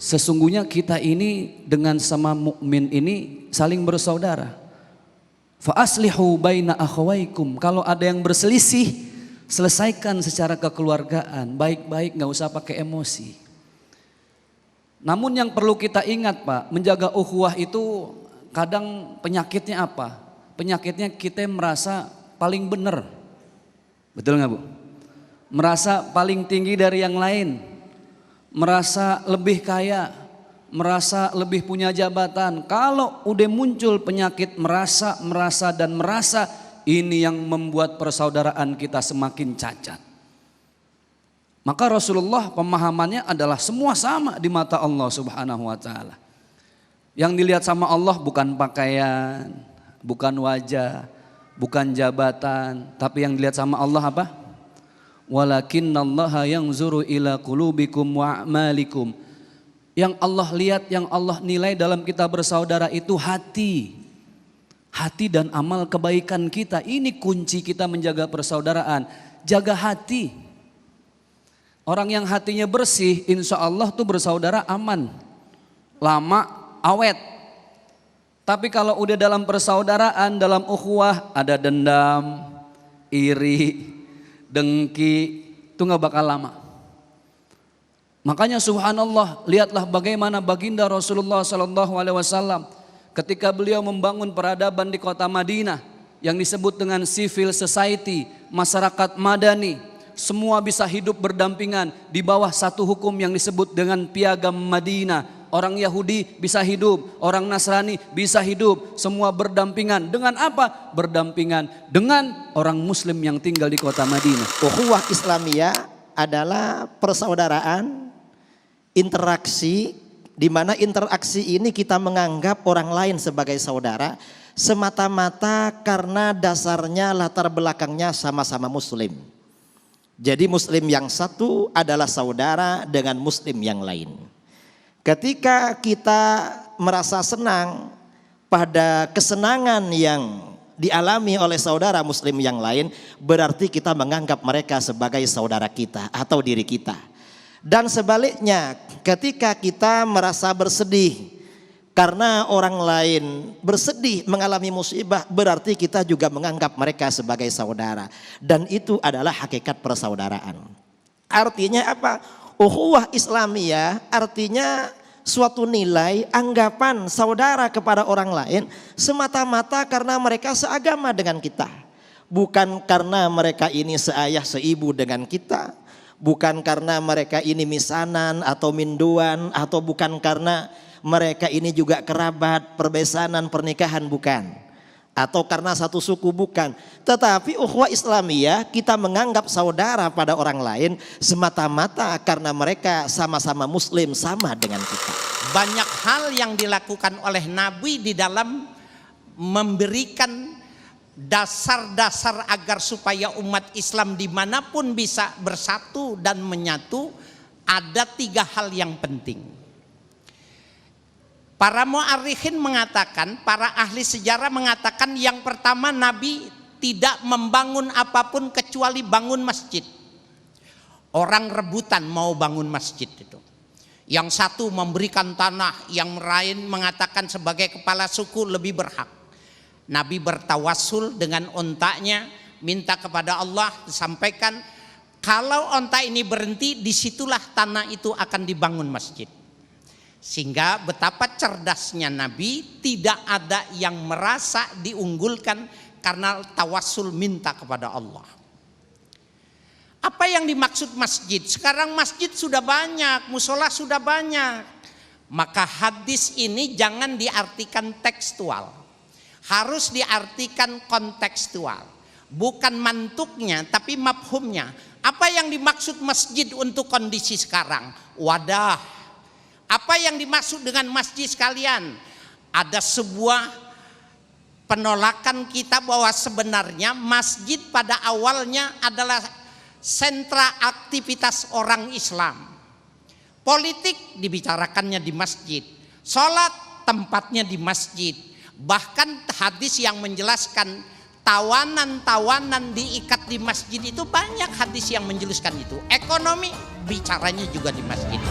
Sesungguhnya kita ini dengan sama mukmin ini saling bersaudara. Fa aslihu baina akhawaikum. Kalau ada yang berselisih, selesaikan secara kekeluargaan, baik-baik, nggak usah pakai emosi. Namun yang perlu kita ingat Pak, menjaga ukhuwah itu kadang penyakitnya apa? Penyakitnya kita merasa paling benar. Betul nggak Bu? Merasa paling tinggi dari yang lain, merasa lebih kaya, merasa lebih punya jabatan. Kalau udah muncul penyakit merasa, ini yang membuat persaudaraan kita semakin cacat. Maka Rasulullah pemahamannya adalah semua sama di mata Allah Subhanahu wa taala. Yang dilihat sama Allah bukan pakaian, bukan wajah, bukan jabatan, tapi yang dilihat sama Allah apa? Walakinnallaha yanzuru ila qulubikum wa a'malikum. Yang Allah lihat, yang Allah nilai dalam kita bersaudara itu hati. Hati dan amal kebaikan kita. Ini kunci kita menjaga persaudaraan. Jaga hati. Orang yang hatinya bersih, insya Allah tuh bersaudara aman. Lama, awet. Tapi kalau udah dalam persaudaraan, dalam ukhuwah, ada dendam, iri, dengki, itu nggak bakal lama. Makanya subhanallah, lihatlah bagaimana baginda Rasulullah SAW ketika beliau membangun peradaban di kota Madinah yang disebut dengan civil society, masyarakat madani, semua bisa hidup berdampingan di bawah satu hukum yang disebut dengan piagam Madinah. Orang Yahudi bisa hidup, orang Nasrani bisa hidup, semua berdampingan. Dengan apa? Berdampingan dengan orang Muslim yang tinggal di kota Madinah. Ukhuwah Islamiyah adalah persaudaraan, interaksi, di mana interaksi ini kita menganggap orang lain sebagai saudara semata-mata karena dasarnya latar belakangnya sama-sama Muslim. Jadi Muslim yang satu adalah saudara dengan Muslim yang lain. Ketika kita merasa senang pada kesenangan yang dialami oleh saudara Muslim yang lain, berarti kita menganggap mereka sebagai saudara kita atau diri kita. Dan sebaliknya, ketika kita merasa bersedih karena orang lain bersedih mengalami musibah, berarti kita juga menganggap mereka sebagai saudara. Dan itu adalah hakikat persaudaraan. Artinya apa? Ukhuwah Islamiyah artinya suatu nilai anggapan saudara kepada orang lain semata-mata karena mereka seagama dengan kita. Bukan karena mereka ini seayah seibu dengan kita. Bukan karena mereka ini misanan atau minduan, atau bukan karena mereka ini juga kerabat, perbesanan, pernikahan, bukan. Atau karena satu suku, bukan. Tetapi ukhuwah Islamiyah kita menganggap saudara pada orang lain semata-mata karena mereka sama-sama Muslim, sama dengan kita. Banyak hal yang dilakukan oleh Nabi di dalam memberikan dasar-dasar agar supaya umat Islam dimanapun bisa bersatu dan menyatu. Ada 3 hal yang penting. Para mu'arikhin mengatakan, para ahli sejarah mengatakan, yang pertama Nabi tidak membangun apapun kecuali bangun masjid. Orang rebutan mau bangun masjid itu. Yang satu memberikan tanah, yang lain mengatakan sebagai kepala suku lebih berhak. Nabi bertawassul dengan ontanya, minta kepada Allah, disampaikan kalau onta ini berhenti, disitulah tanah itu akan dibangun masjid. Sehingga betapa cerdasnya Nabi, tidak ada yang merasa diunggulkan karena tawassul minta kepada Allah. Apa yang dimaksud masjid? Sekarang masjid sudah banyak, musola sudah banyak. Maka hadis ini jangan diartikan tekstual. Harus diartikan kontekstual. Bukan mantuknya tapi mafhumnya. Apa yang dimaksud masjid untuk kondisi sekarang? Wadah. Apa yang dimaksud dengan masjid sekalian? Ada sebuah penolakan kita bahwa sebenarnya masjid pada awalnya adalah sentra aktivitas orang Islam. Politik dibicarakannya di masjid, sholat tempatnya di masjid. Bahkan hadis yang menjelaskan tawanan-tawanan diikat di masjid itu banyak hadis yang menjelaskan itu. Ekonomi bicaranya juga di masjid.